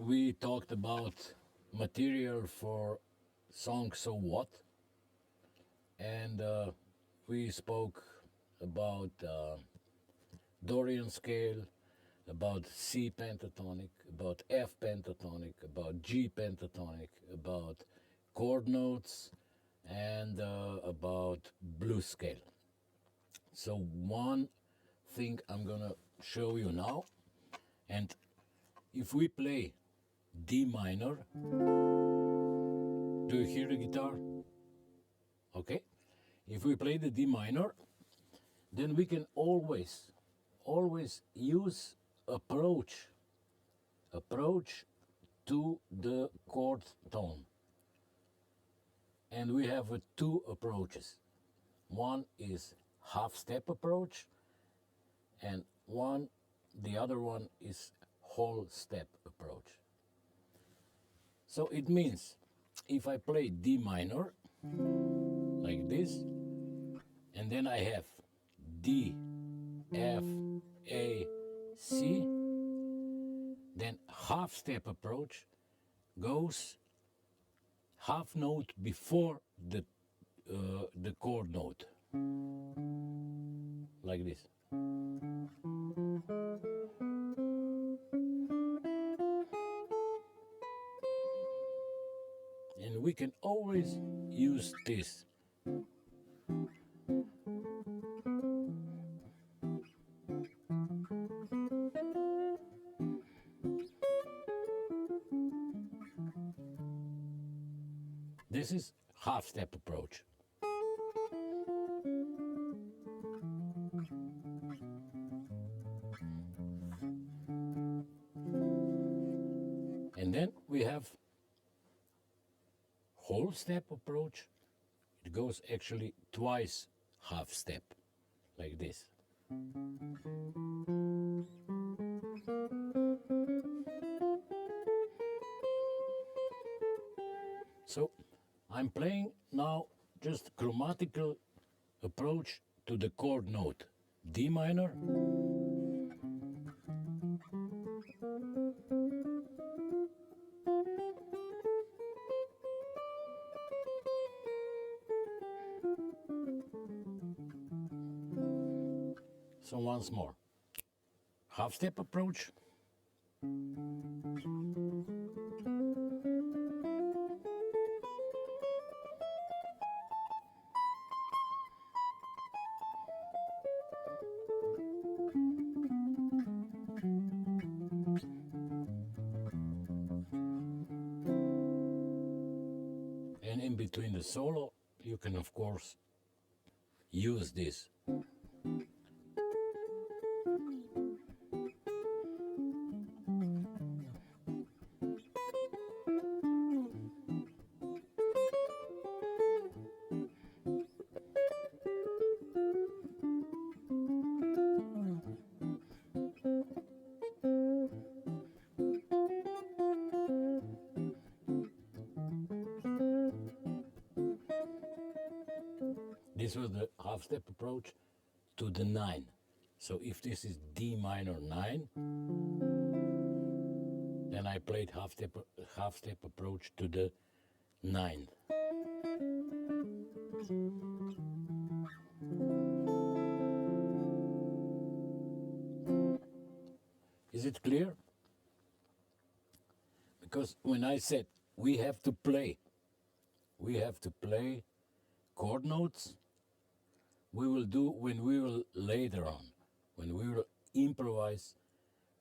we talked about material for song So What, and we spoke about Dorian scale, about C pentatonic, about F pentatonic, about G pentatonic, about chord notes, and about blues scale. So one thing I'm gonna show you now, and if we play D minor, do you hear the guitar? Okay. If we play the D minor, then we can always use approach to the chord tone. And we have two approaches. One is half step approach, and the other one is whole step approach. So it means if I play D minor like this, and then I have D, F, A, C, then half step approach goes half note before the chord note, like this. And we can always use this. This is half step approach. And then we have whole step approach. It goes actually twice half step, like this. So I'm playing now just chromatical approach to the chord note D minor. So once more, half step approach. And in between the solo, you can of course use this. This was the half step approach to the 9. So if this is D minor 9, then I played half step approach to the 9. Is it clear? Because when I said we have to play chord notes, we will do when we will later on, when we will improvise,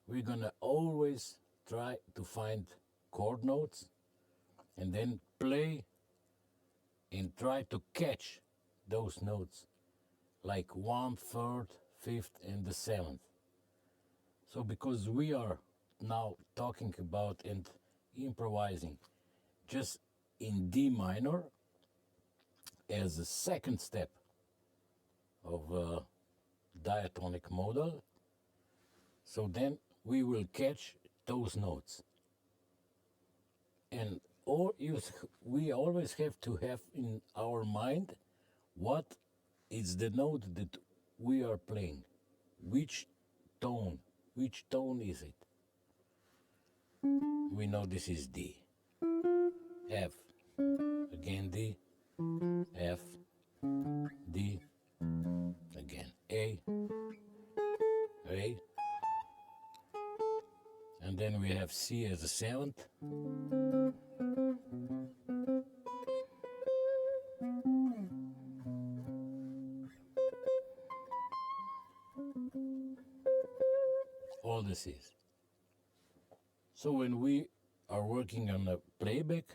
we're gonna always try to find chord notes and then play and try to catch those notes like 1/3, 5th, and the 7th. So because we are now talking about and improvising just in D minor as a second step of a diatonic modal, so then we will catch those notes. And we always have to have in our mind what is the note that we are playing, which tone is it. we know this is D. F, again D, F, D, again A, and then we have C as a seventh. All the C's. So when we are working on a playback,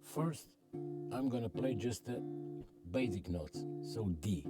first I'm gonna play just the basic notes, so D.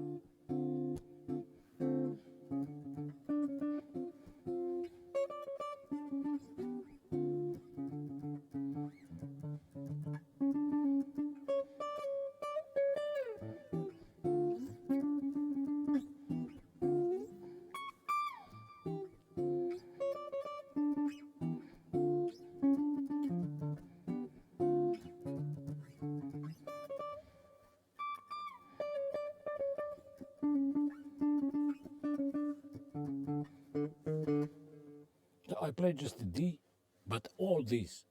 So I play just the D, but all these,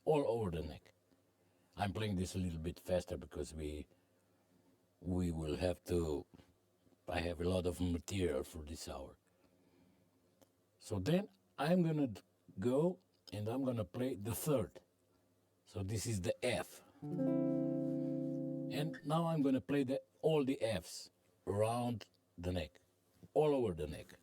all over the neck. I'm playing this a little bit faster because we will have to, I have a lot of material for this hour. So then I'm gonna go and I'm gonna play the third. So this is the F. And now I'm gonna play all the Fs around the neck, all over the neck.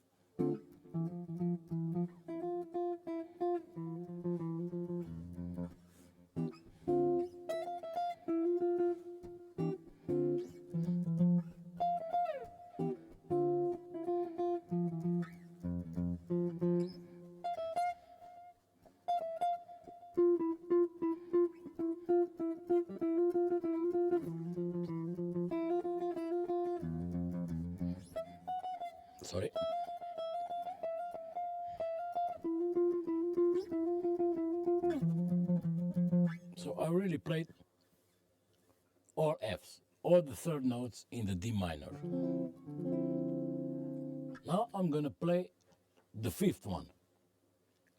Sorry. So I really played all Fs, all the third notes in the D minor. Now I'm gonna play the fifth one,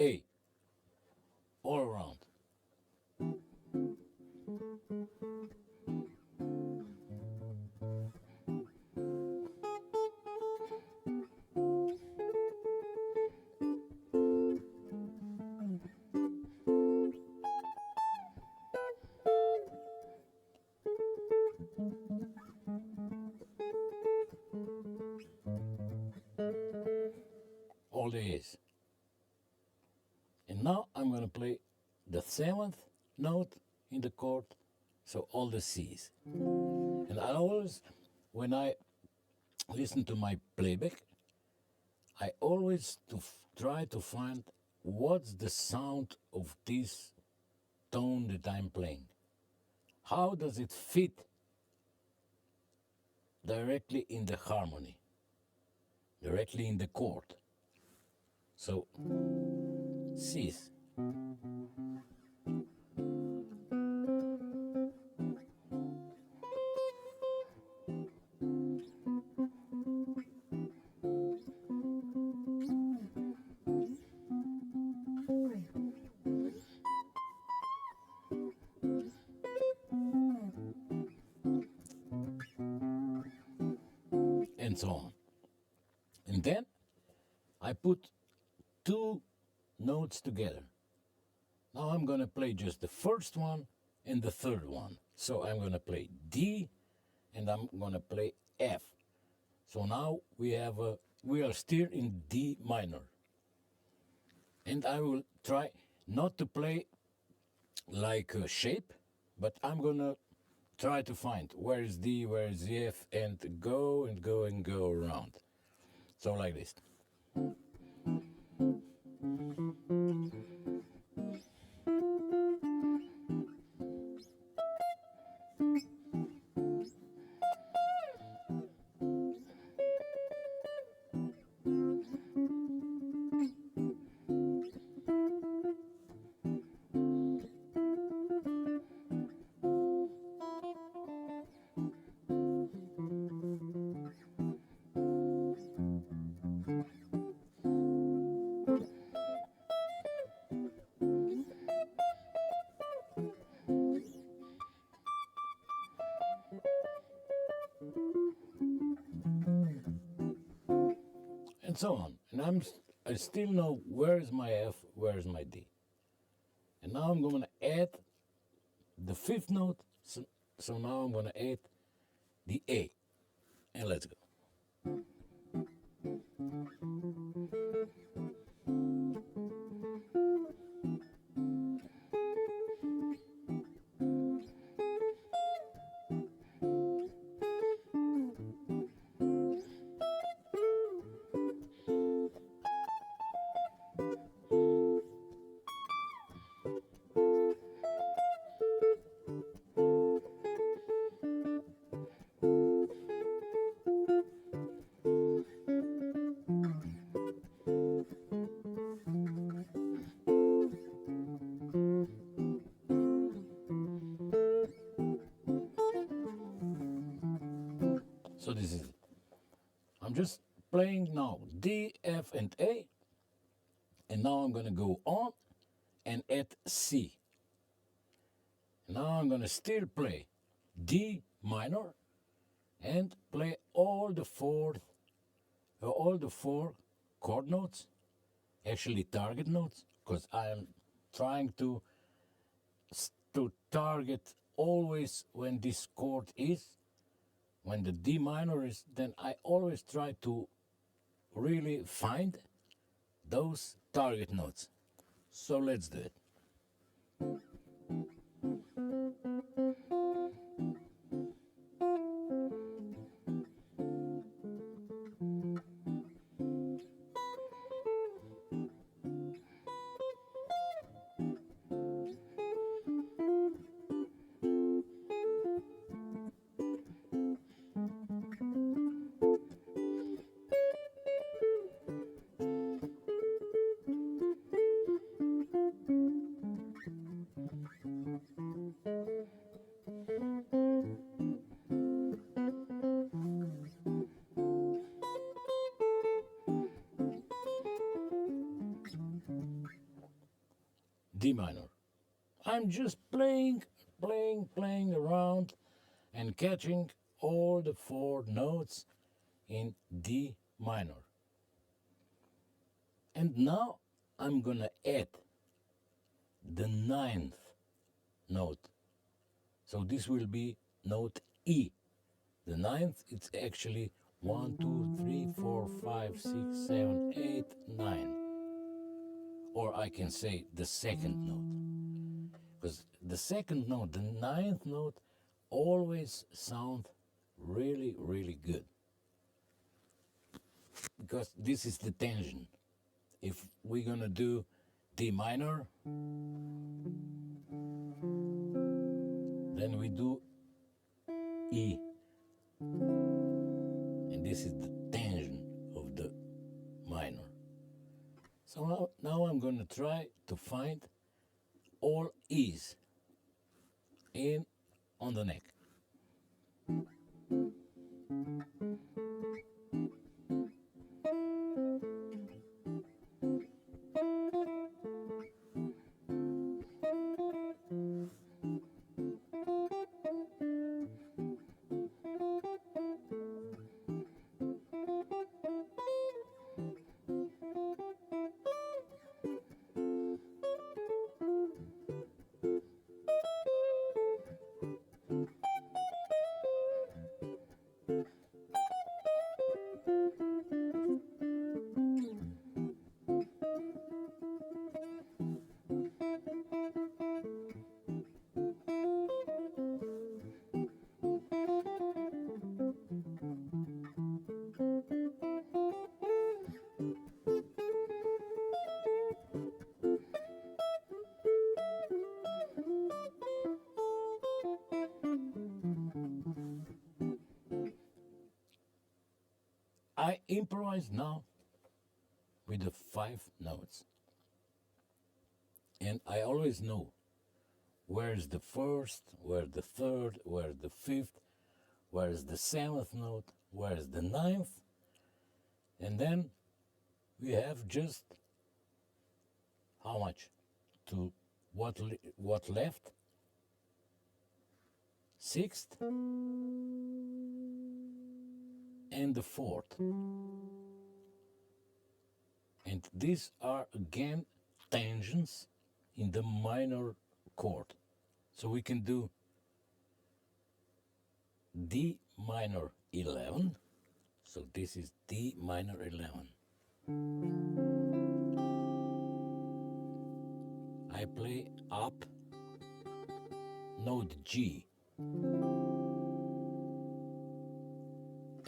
A, all around. All the A's. And now I'm gonna play the seventh note in the chord, so all the C's. And I always, when I listen to my playback, I always try to find what's the sound of this tone that I'm playing. How does it fit directly in the harmony, directly in the chord? So, C's. And so on. And then I put two notes together. Now I'm gonna play just the first one and the third one. So I'm gonna play D and I'm gonna play F. So now we are still in D minor. And I will try not to play like a shape, but I'm gonna try to find where is D, where is the F, and go and go and go around. So like this. and so on. And I still know where is my F, where is my D. And now I'm going to add the fifth note. So now I'm going to add the A. And let's go. So this is it. I'm just playing now D, F, and A. And now I'm going to go on and add C. Now I'm going to still play D minor and play all the four chord notes, actually target notes, because I am trying to target always when this chord is, when the D minor is, then I always try to really find those target notes. So let's do it. D minor. I'm just playing around and catching all the four notes in D minor. And now I'm gonna add the ninth note. So this will be note E. The ninth, it's actually 1, 2, 3, 4, 5, 6, 7, 8, 9. Or I can say the second note. Because the second note, the ninth note, always sound really, really good. Because this is the tension. If we're gonna do D minor, then we do E. And this is the tension of the minor. So now I'm gonna try to find all E's on the neck. I improvise now with the 5 notes. And I always know where's the first, where's the third, where's the fifth, where's the 7th note, where's the 9th. And then we have just how much to what left? 6th and the 4th. And these are again tangents in the minor chord. So we can do D minor 11. So this is D minor 11. I play up note G.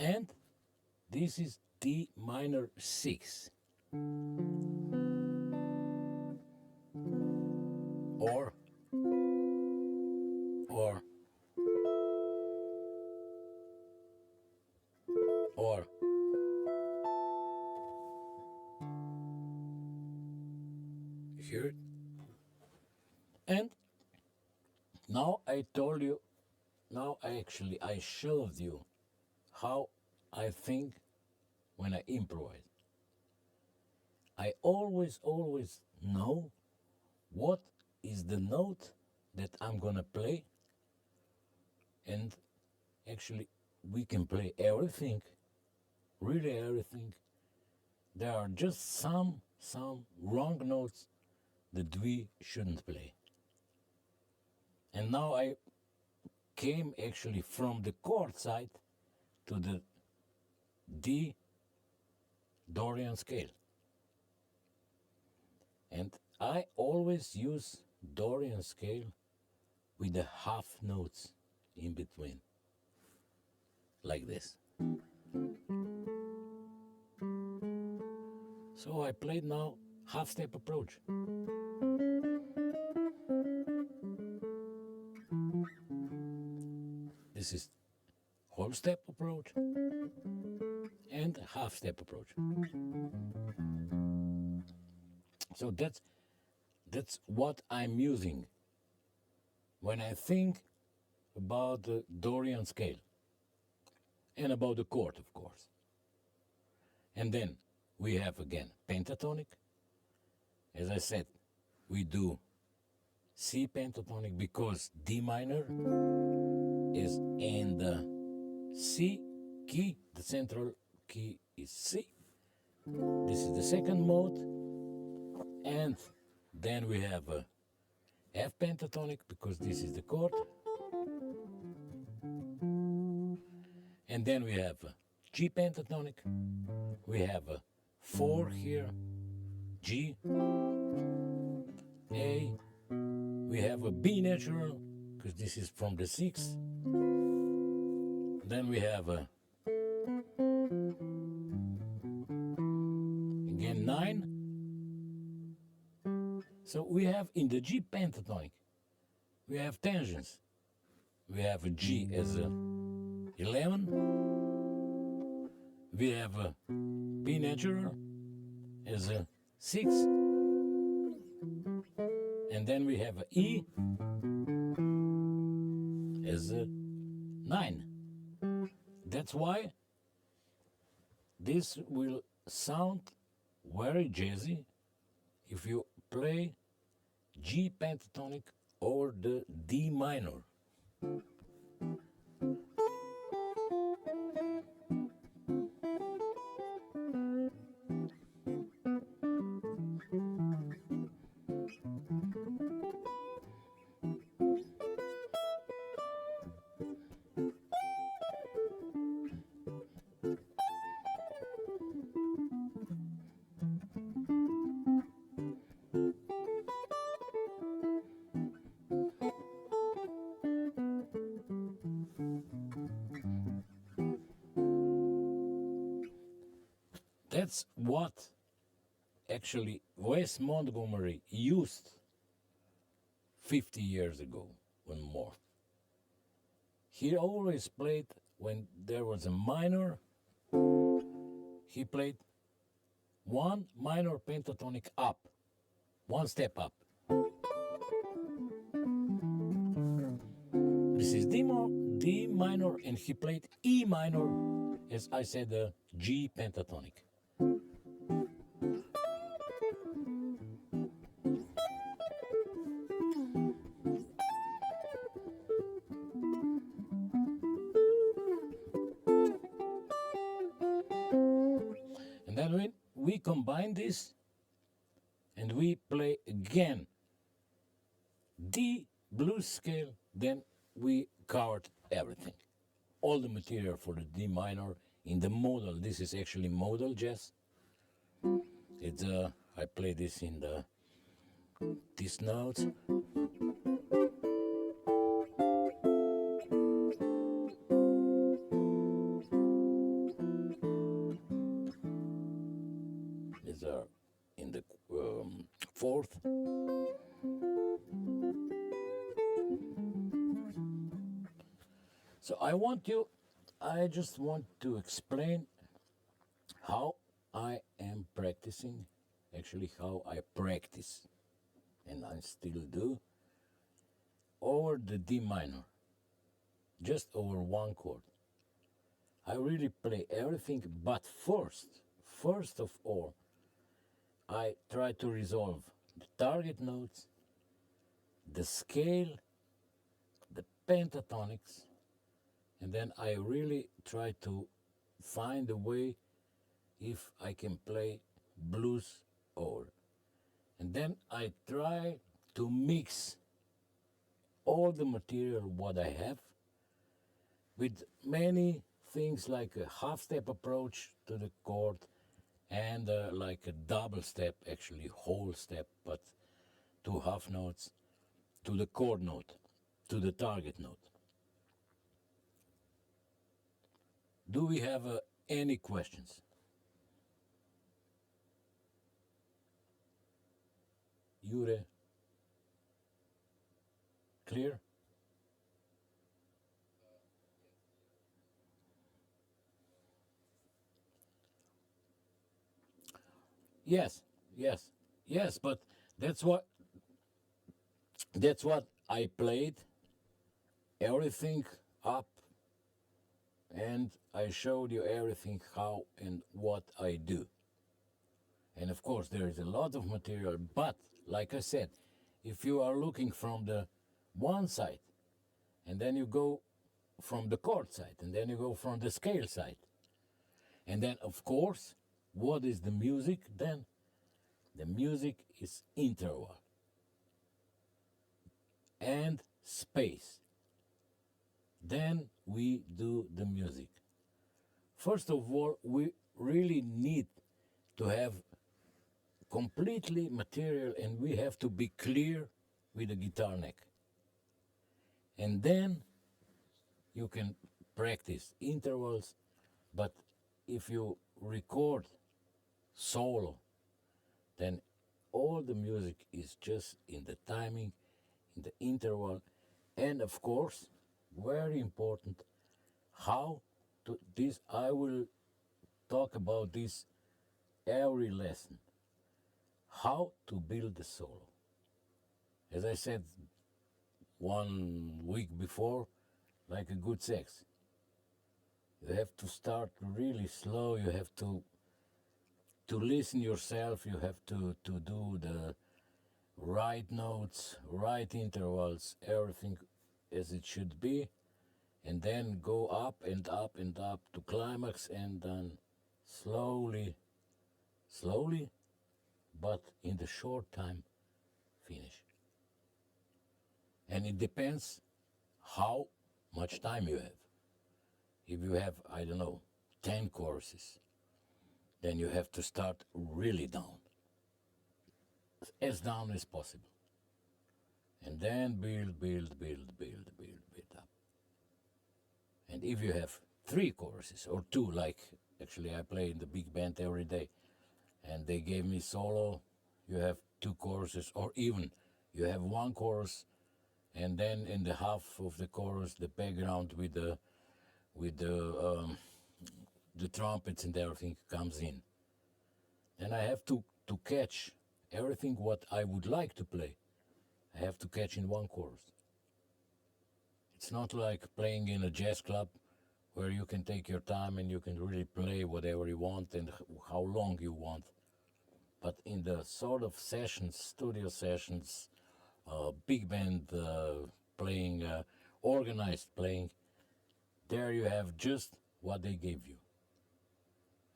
And this is D minor 6. Or here. And now I told you, I showed you how I think when I improvise. I always know what is the note that I'm gonna play, and actually we can play everything, really everything. There are just some wrong notes that we shouldn't play. And now I came actually from the chord side to the D Dorian scale. And I always use Dorian scale with the half notes in between, like this. So I played now half step approach. This is whole step approach and half step approach. So that's what I'm using when I think about the Dorian scale and about the chord, of course. And then we have again pentatonic. As I said, we do C pentatonic because D minor is in the C key, the central key is C. This is the second mode. And then we have a F pentatonic because this is the chord. And then we have a G pentatonic. We have a 4 here, G, A. We have a B natural because this is from the 6. Then we have a again 9. So we have in the G pentatonic, we have tangents. We have a G as a 11. We have a B natural as a 6. And then we have a E as a 9. That's why this will sound very jazzy if you play G pentatonic or the D minor. That's what actually Wes Montgomery used 50 years ago and more. He always played when there was a minor, he played one minor pentatonic up, one step up. This is D minor, and he played E minor, as I said, the G pentatonic. And then we combine this and we play again D blues scale, then we covered everything. All the material for the D minor in the modal. This is actually modal jazz. It's I play this in these notes. These are in the fourth. So I just want to explain how I am practicing, actually how I practice, and I still do, over the D minor, just over one chord. I really play everything, but first of all, I try to resolve the target notes, the scale, the pentatonics, and then I really try to find a way if I can play blues over. And then I try to mix all the material what I have with many things like a half step approach to the chord and like a double step, actually whole step, but two half notes to the chord note, to the target note. Do we have any questions? Jure? Clear? Yes, yes, yes, but that's what I played everything up, and I showed you everything how and what I do. And of course there is a lot of material, but like I said, if you are looking from the one side and then you go from the chord side and then you go from the scale side, and then of course what is the music then? The music is interval and space. Then we do the music. First of all, we really need to have completely material, and we have to be clear with the guitar neck. And then you can practice intervals, but if you record solo, then all the music is just in the timing, in the interval, and of course, very important, how to this. I will talk about this every lesson. How to build the solo. As I said 1 week before, like a good sex. You have to start really slow. You have to listen yourself. You have to do the right notes, right intervals, everything as it should be, and then go up and up and up to climax, and then slowly, but in the short time, finish. And it depends how much time you have. If you have, I don't know, 10 courses, then you have to start really down, as down as possible. And then build up. And if you have 3 courses or 2, like actually I play in the big band every day, and they gave me solo, you have 2 courses, or even you have 1 course, and then in the half of the chorus, the background with the trumpets and everything comes in. And I have to catch everything what I would like to play. I have to catch in 1 chorus. It's not like playing in a jazz club where you can take your time and you can really play whatever you want and how long you want. But in the sort of sessions, studio sessions, big band playing, organized playing, there you have just what they gave you.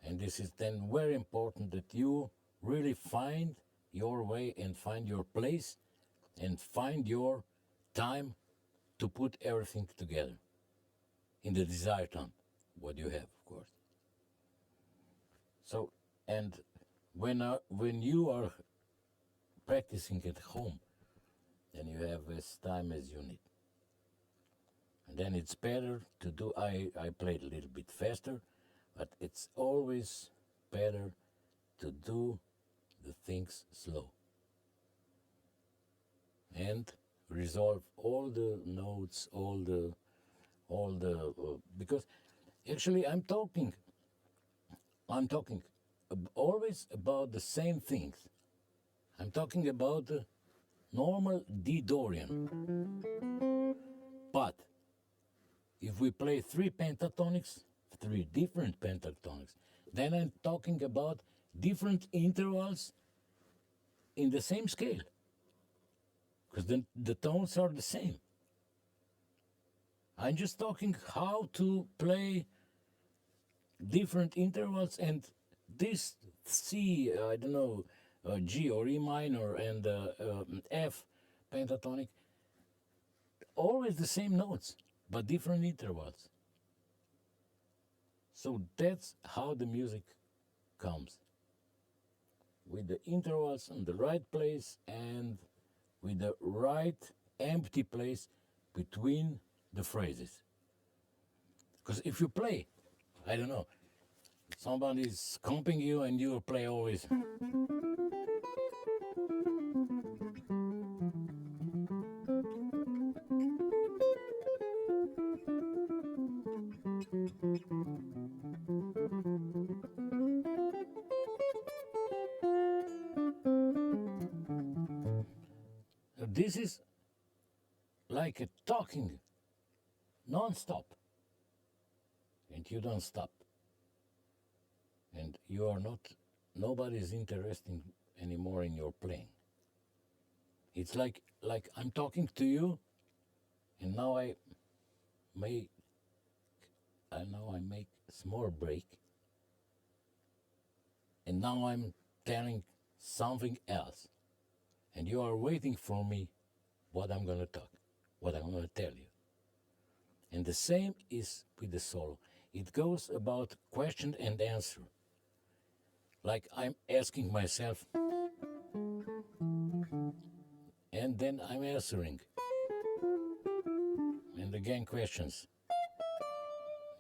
And this is then very important that you really find your way and find your place and find your time to put everything together in the desired tone, what you have, of course. So, and when you are practicing at home, then you have as time as you need. And then it's better to do, I played a little bit faster, but it's always better to do the things slow. And resolve all the notes, because actually I'm talking always about the same things. I'm talking about the normal D Dorian. But if we play three pentatonics, three different pentatonics, then I'm talking about different intervals in the same scale. Because the tones are the same. I'm just talking how to play different intervals, and this C, I don't know, G or E minor and F pentatonic, always the same notes, but different intervals. So that's how the music comes. With the intervals in the right place and with the right empty place between the phrases. Because if you play, I don't know, somebody's comping you and you play always. This is like a talking non-stop, and you don't stop, and you are not, nobody is interested anymore in your playing. It's like I'm talking to you, and now I make a small break, and now I'm telling something else, and you are waiting for me what I'm going to talk, what I'm going to tell you. And the same is with the solo. It goes about question and answer. Like I'm asking myself, and then I'm answering. And again, questions.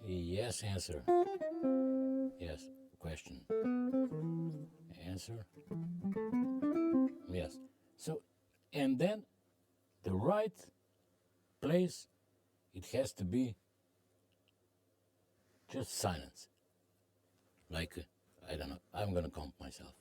Yes, answer. Yes, question. Answer. Yes. So, and then the right place, it has to be just silence. Like, I don't know, I'm gonna comp myself.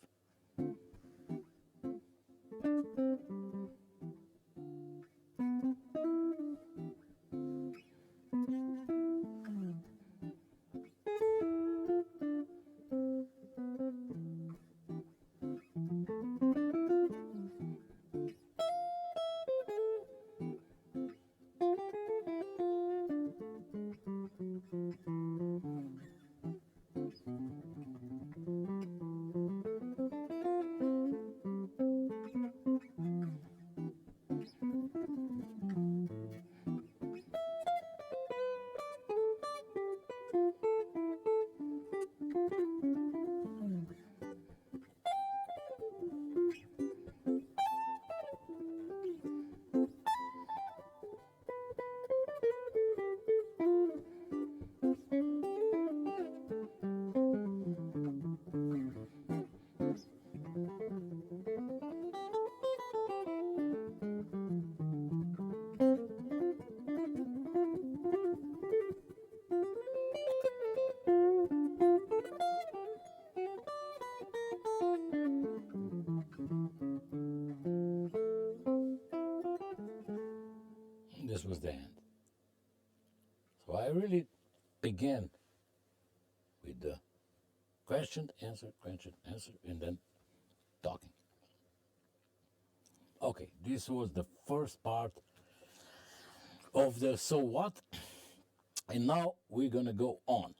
This was the end. So I really began with the question, answer, and then talking. Okay, this was the first part of the so what, and now we're gonna go on.